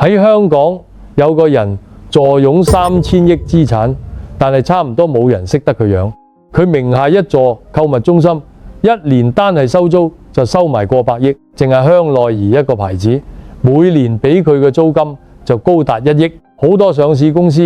喺香港有個人坐擁3000億資產，但係差唔多冇人識得佢樣。佢名下一座購物中心，一年單係收租就收埋過百億，淨係香奈兒一個牌子，每年俾佢嘅租金就高達1億。好多上市公司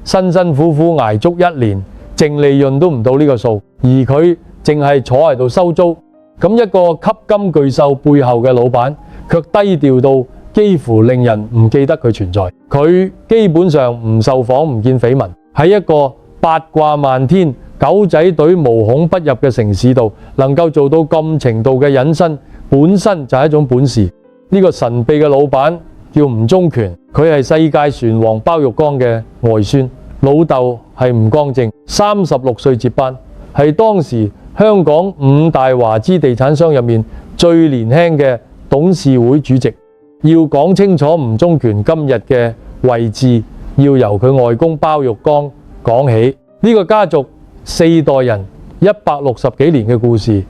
辛辛苦苦捱足1年，淨利潤都唔到呢個數，而佢淨係坐喺度收租。咁一個吸金巨獸背後嘅老闆，卻低調到幾乎令人唔記得佢存在。佢基本上唔受訪，唔見緋聞，喺一個八卦漫天、狗仔隊無孔不入嘅城市度，能夠做到咁程度嘅隱身，本身就係一種本事。呢個神秘嘅老闆叫吳宗權，佢係世界船王包玉剛嘅外孫，老豆係吳光正，36歲接班，係當時香港5大華資地產商入面最年輕嘅董事會主席。要講清楚吳宗權今日嘅位置，要由佢外公包玉剛講起。呢個家族4代人160幾年嘅故事，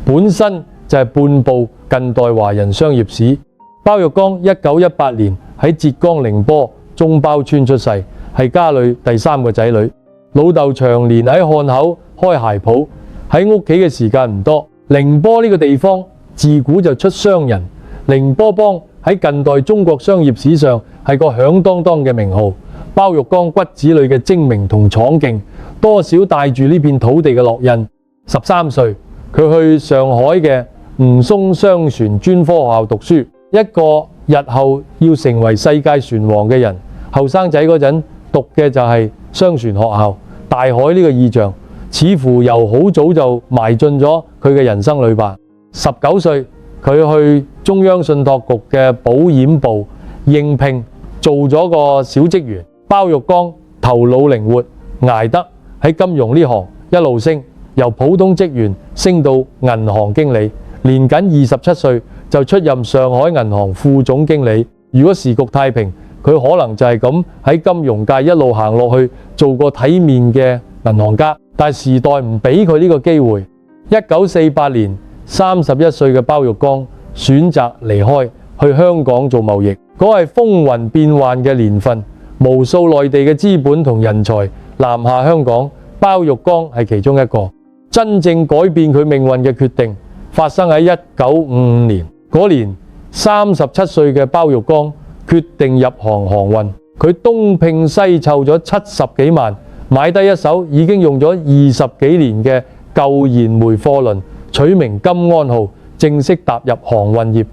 本身就係半部近代華人商業史。包玉剛1918年喺浙江寧波中包村出世，係家裏第3個仔女。老豆長年喺漢口開鞋鋪，喺屋企嘅時間唔多。寧波呢個地方自古就出商人，寧波幫喺近代中國商業史上係個響當當嘅名號。包玉剛骨子裏嘅精明同闖勁，多少帶住呢片土地嘅烙印。13歲，佢去上海嘅吳淞商船專科學校讀書，一個日後要成為世界船王嘅人。後生仔嗰陣讀嘅就係商船學校，大海呢個意象似乎由好早就埋進咗佢嘅人生裏吧。19歲，佢去中央信託局嘅保險部應聘，做咗個小職員。包玉剛頭腦靈活，捱得喺金融呢行一路升，由普通職員升到銀行經理，年僅27歲就出任上海銀行副總經理。如果時局太平，佢可能就係咁喺金融界一路行落去，做個體面嘅銀行家。但係時代唔俾佢呢個機會。1948年31歲嘅包玉剛選擇離開，去香港做貿易。嗰係風雲變幻嘅年份，無數內地嘅資本同人才南下香港，包玉剛係其中一個。真正改變佢命運嘅決定發生喺1955年。嗰年37歲嘅包玉剛決定入行航運，佢東拼西湊咗70幾萬，買低一艘已經用咗20幾年嘅舊燃煤貨輪，取名金安號，正式踏入航運業。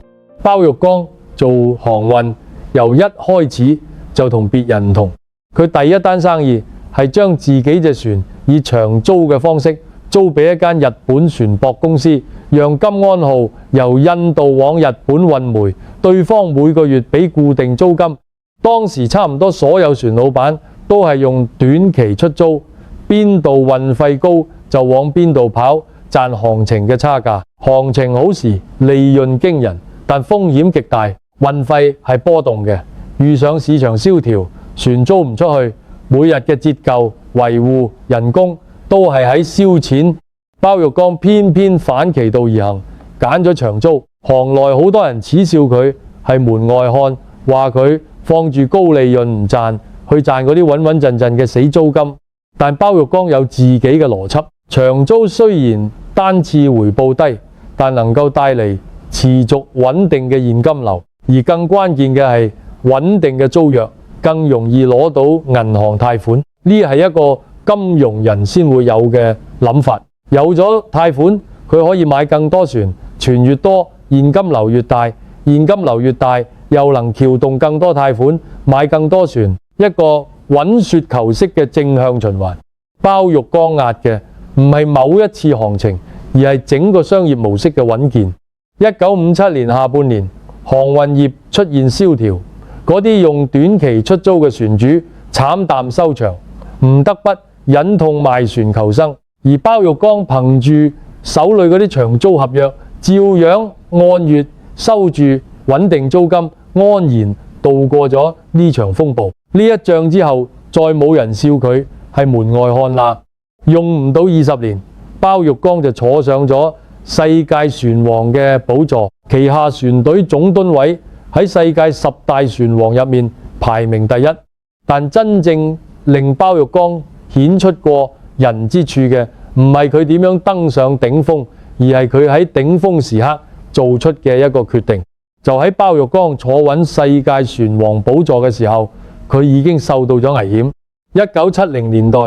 包玉剛做航運由一開始就同別人唔同，佢第一單生意係將自己隻船以長租嘅方式租俾一間日本船舶公司，讓金安號由印度往日本運煤，對方每個月俾固定租金。當時差唔多所有船老闆都係用短期出租，邊度運費高就往邊度跑，賺行情嘅差價。行情好時利潤驚人，但風險極大，運費係波動嘅。遇上市場蕭條，船租唔出去，每日嘅折舊、維護、人工都係喺燒錢。包玉剛偏偏反其道而行，揀咗長租。行內好多人恥笑佢係門外漢，話佢放住高利潤唔賺，去賺嗰啲穩穩陣陣嘅死租金。但包玉剛有自己嘅邏輯，長租雖然單次回報低，但能夠帶嚟持續穩定嘅現金流，而更關鍵嘅係穩定嘅租約，更容易攞到銀行貸款。呢係一個金融人先會有嘅諗法。有咗貸款，佢可以買更多船，船越多現金流越大，現金流越大又能撬動更多貸款，買更多船，一個滾雪球式嘅正向循環。包玉剛壓嘅唔係某一次行情，而係整個商業模式嘅穩健。1957年下半年，航運業出現蕭條，嗰啲用短期出租嘅船主慘淡收場，唔得不忍痛賣船求生。而包玉剛憑住手裏嗰啲長租合約，照樣按月收住穩定租金，安然度過咗呢場風暴。呢一仗之後，再冇人笑佢係門外漢啦。用唔到20年，包玉剛就坐上咗世界船王嘅寶座，旗下船隊總噸位喺世界10大船王入面排名第一。但真正令包玉剛顯出過人之處嘅，唔係佢點樣登上頂峰，而係佢喺頂峰時刻做出嘅一個決定。就喺包玉剛坐穩世界船王寶座嘅時候，佢已經受到咗危險。1970年代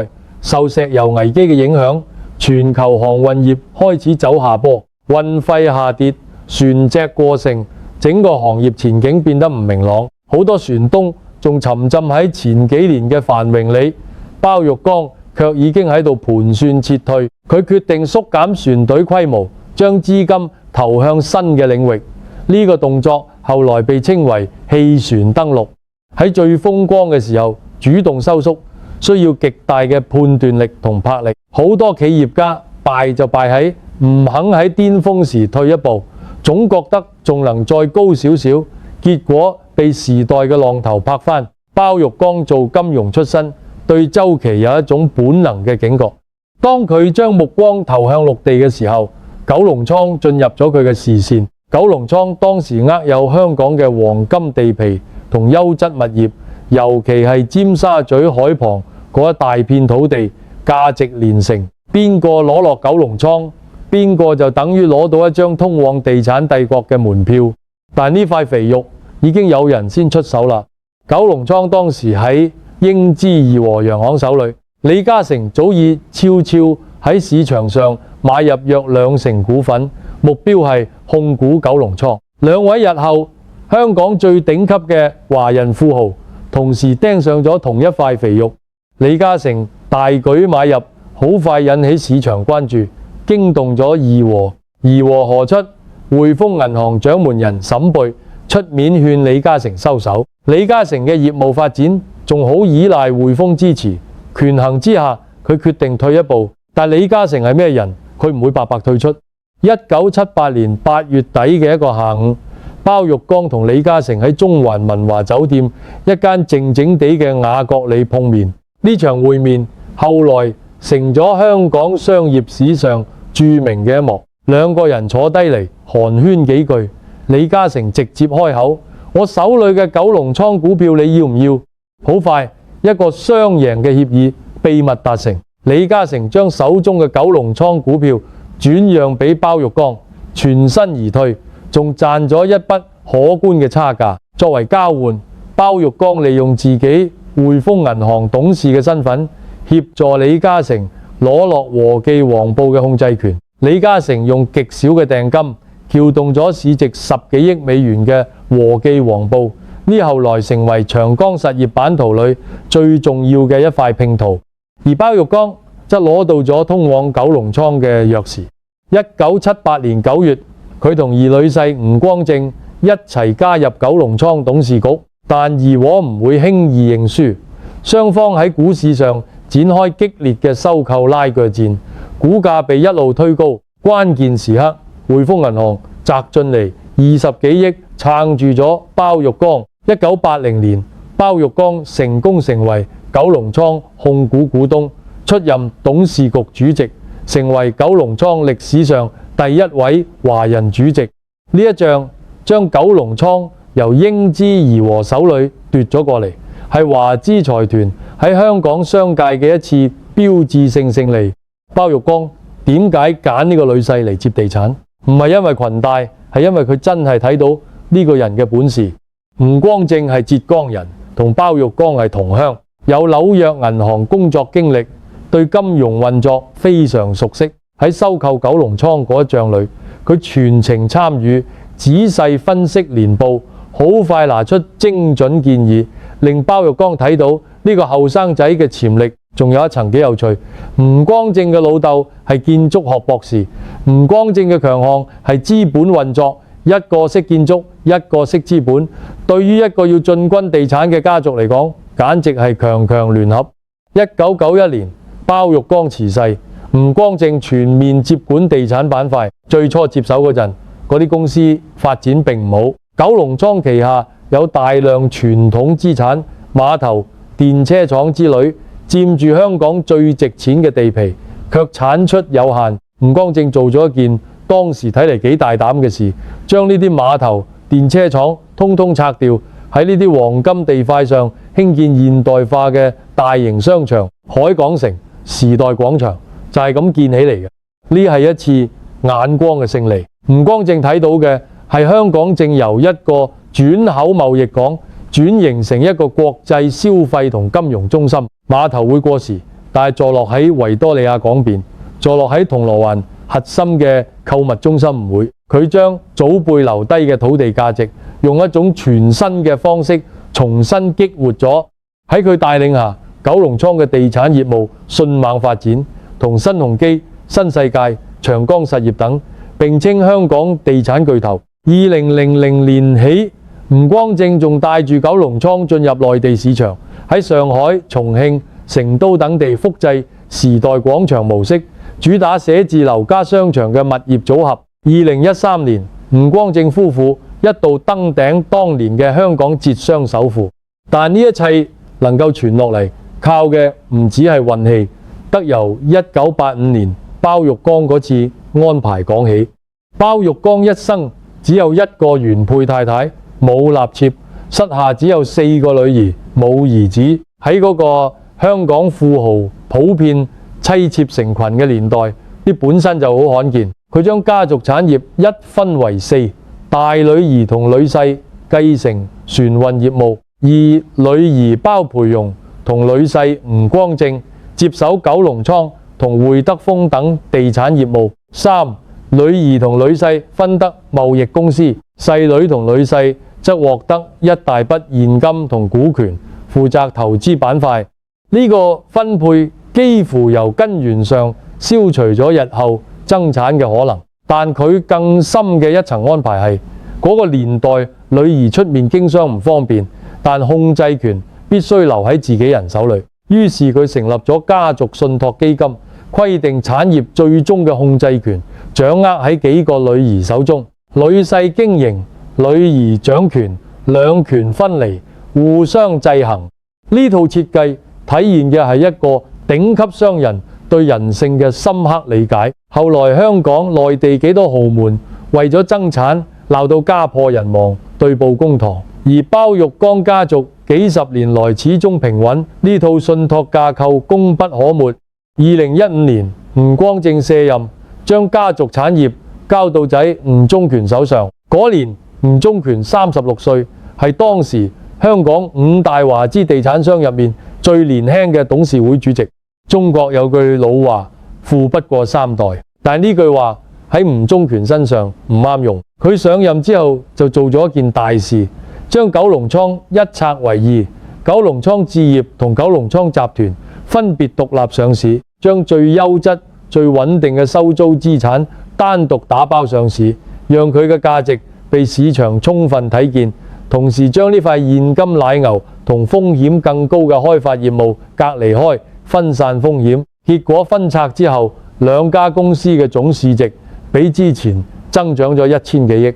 受石油危機嘅影響，全球航運業開始走下坡，運費下跌，船隻過剩，整個行業前景變得唔明朗。好多船東仲沉浸喺前幾年嘅繁榮裏，包玉剛卻已經喺度盤算撤退。佢決定縮減船隊規模，將資金投向新嘅領域。呢個動作後來被稱為棄船登陸。喺最風光嘅時候主動收縮，需要極大嘅判斷力同魄力。好多企業家敗就敗喺唔肯喺巔峰時退一步，總覺得仲能再高少少，結果被時代嘅浪頭拍翻。包玉剛做金融出身，對周期有一種本能嘅警覺。當佢將目光投向陸地嘅時候，九龍倉進入咗佢嘅視線。九龍倉當時握有香港嘅黃金地皮同優質物業，尤其係尖沙咀海旁嗰一大片土地，價值連城。邊個攞落九龍倉，邊個就等於攞到一張通往地產帝國嘅門票。但呢塊肥肉已經有人先出手啦。九龍倉當時喺英資怡和洋行手裏，李嘉誠早已悄悄喺市場上買入約2成股份，目標係控股九龍倉。兩位日後香港最頂級嘅華人富豪同時盯上咗同一塊肥肉。李嘉誠大舉買入，好快引起市場關注，驚動咗怡和。怡和何出？匯豐銀行掌門人沈貝出面勸李嘉誠收手。李嘉誠嘅業務發展仲好依賴匯豐支持，權衡之下，佢決定退一步。但李嘉誠係咩人？佢唔會白白退出。1978年8月底嘅一個下午，包玉剛同李嘉誠喺中環文華酒店一間靜靜地嘅雅閣裏碰面。呢場會面後來成咗香港商業史上著名嘅一幕。兩個人坐低嚟寒暄幾句，李嘉誠直接開口：我手裏嘅九龍倉股票你要唔要？好快，一個雙贏嘅協議秘密達成。李嘉誠將手中嘅九龍倉股票轉讓俾包玉剛，全身而退，仲賺咗一筆可觀嘅差價。作為交換，包玉剛利用自己匯豐銀行董事嘅身份，協助李嘉誠攞落和記黃報嘅控制權。李嘉誠用極少嘅訂金，撬動咗市值10幾億美元嘅和記黃報，呢後來成為長江實業版圖裏最重要嘅一塊拼圖。而包玉剛則攞到咗通往九龍倉嘅鑰匙。1978年9月，佢同二女婿吳光正一齊加入九龍倉董事局，但怡和唔會輕易認輸，雙方喺股市上展開激烈嘅收購拉鋸戰，股價被一路推高。關鍵時刻，匯豐銀行擲進嚟20幾億撐住咗包玉剛。1980年，包玉剛成功成為九龍倉控股股東，出任董事局主席，成為九龍倉歷史上第一位華人主席。呢一仗將九龍倉由英資怡和手裏奪咗過嚟，係華資財團喺香港商界嘅一次標誌性勝利。包玉剛點解揀呢個女婿嚟接地產？唔係因為裙帶，係因為佢真係睇到呢個人嘅本事。吳光正係浙江人，同包玉剛係同鄉，有紐約銀行工作經歷，對金融運作非常熟悉。喺收購九龍倉嗰一仗裏，佢全程參與，仔細分析年報，好快拿出精準建議，令包玉剛睇到呢個後生仔嘅潛力。仲有一層幾有趣，吳光正嘅老豆係建築學博士，吳光正嘅強項係資本運作，一個識建築，一個識資本。對於一個要進軍地產嘅家族嚟講，簡直係強強聯合。1991年，包玉剛辭世，吳光正全面接管地產板塊。最初接手嗰陣，嗰啲公司發展並唔好。九龍倉旗下有大量傳統資產，碼頭、電車廠之類，佔住香港最值錢嘅地皮，卻產出有限。吳光正做咗一件當時睇嚟幾大膽嘅事，將呢啲碼頭、電車廠通通拆掉，喺呢啲黃金地塊上興建現代化嘅大型商場、海港城、時代廣場，就係咁建起嚟嘅。呢係一次眼光嘅勝利。吳光正睇到嘅係香港正由一個轉口貿易港轉型成一個國際消費同金融中心。碼頭會過時，但係坐落喺維多利亞港邊，坐落喺銅鑼灣核心嘅購物中心唔會。佢將祖輩留低嘅土地價值，用一種全新嘅方式重新激活咗。喺佢帶領下，九龍倉嘅地產業務迅猛發展，同新鴻基、新世界、長江實業等並稱香港地產巨頭。2000年起，吳光正仲帶住九龍倉進入內地市場，喺上海、重慶、成都等地複製時代廣場模式，主打寫字樓加商場嘅物業組合。2013年，吳光正夫婦一度登頂當年嘅香港浙商首富。但呢一切能夠傳落嚟，靠嘅唔只係運氣，得由1985年包玉剛嗰次安排講起。包玉剛一生只有一個原配太太，冇納妾，膝下只有4個女兒，冇兒子。喺嗰個香港富豪普遍妻妾成群嘅年代，啲本身就好罕見。佢將家族產業一分為4，大女兒同女婿繼承船運業務，而女兒包培容同女婿吳光正接手九龍倉同會德豐等地產業務。3、女兒同女婿分得貿易公司，細女同女婿則獲得一大筆現金同股權，負責投資板塊。呢個分配幾乎由根源上消除咗日後增產嘅可能。但佢更深嘅一層安排係，嗰個年代女兒出面經商唔方便，但控制權必須留喺自己人手裏。於是佢成立咗家族信託基金，規定產業最終嘅控制權掌握喺幾個女兒手中，女婿經營，女兒掌權，兩權分離，互相制衡。呢套設計體現嘅係一個頂級商人對人性嘅深刻理解。後來香港、內地幾多豪門為咗增產鬧到家破人亡，對簿公堂，而包玉剛家族幾十年來始終平穩，呢套信託架構功不可沒。2015年，吳光正卸任，將家族產業交到仔吳中權手上。嗰年，吳中權36歲，係當時香港5大華資地產商入面最年輕嘅董事會主席。中國有句老話，富不過3代，但呢句話喺吳中權身上唔啱用。佢上任之後就做咗一件大事，將九龍倉一拆為2，九龍倉置業同九龍倉集團分別獨立上市，將最優質、最穩定嘅收租資產單獨打包上市，讓佢嘅價值被市場充分睇見，同時將呢塊現金奶牛同風險更高嘅開發業務隔離開，分散風險。結果分拆之後，兩家公司嘅總市值比之前增長咗1000幾億。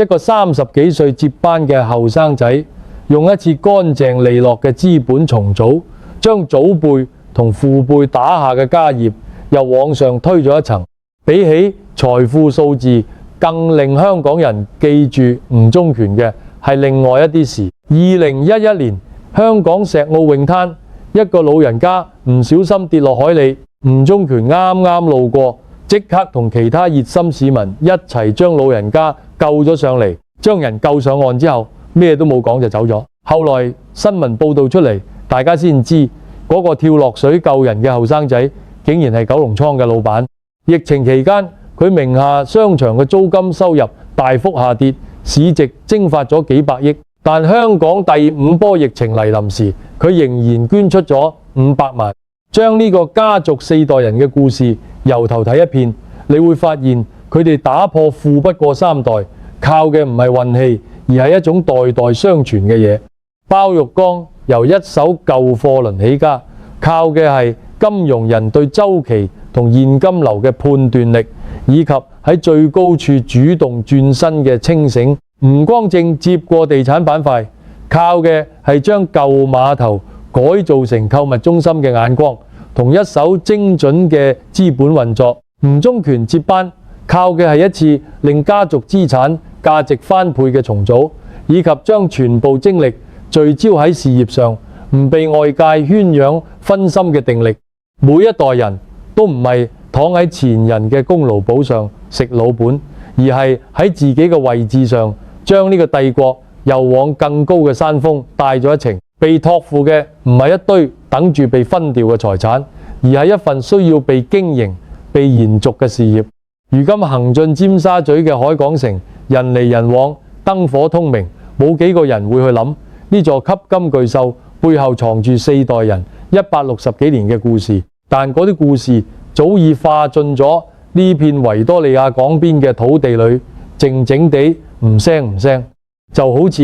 一個30幾歲接班嘅後生仔，用一次乾淨利落嘅資本重組，將祖輩同父輩打下嘅家業又往上推咗一層。比起財富數字，更令香港人記住吳中權嘅係另外一啲事。2011年，香港石澳泳灘一個老人家唔小心跌落海裏，吳中權啱啱路過，即刻同其他熱心市民一齊將老人家救咗上嚟。將人救上岸之後，咩都冇講就走咗。後來新聞報道出嚟，大家先知嗰個跳落水救人嘅後生仔竟然係九龍倉嘅老闆。疫情期間，佢名下商場嘅租金收入大幅下跌，市值蒸發咗幾百億。但香港第5波疫情嚟臨時，佢仍然捐出咗500萬。將呢個家族4代人嘅故事由頭睇一遍，你會發現佢哋打破富不過3代，靠嘅唔係運氣，而係一種代代相傳嘅嘢。包玉剛由一手舊貨輪起家，靠嘅係金融人對周期同現金流嘅判斷力，以及喺最高處主動轉身嘅清醒。吳光正接過地產板塊，靠嘅係將舊碼頭改造成購物中心嘅眼光，同一手精準嘅資本運作。吳中權接班，靠嘅係一次令家族資產價值翻倍嘅重組，以及將全部精力聚焦喺事業上，唔被外界圈養分心嘅定力。每一代人都唔係躺喺前人嘅功勞簿上食老本，而係喺自己嘅位置上將呢個帝國又往更高嘅山峰帶咗一程。被託付嘅唔係一堆等住被分掉嘅財產，而係一份需要被經營、被延續嘅事業。如今行進尖沙咀嘅海港城，人嚟人往，燈火通明，冇幾個人會去諗呢座吸金巨獸背後藏住4代人160幾年嘅故事。但嗰啲故事早已化進咗呢片維多利亞港邊嘅土地裏，靜靜地唔聲唔聲，就好似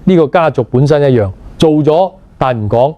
呢個家族本身一樣，做咗但唔講。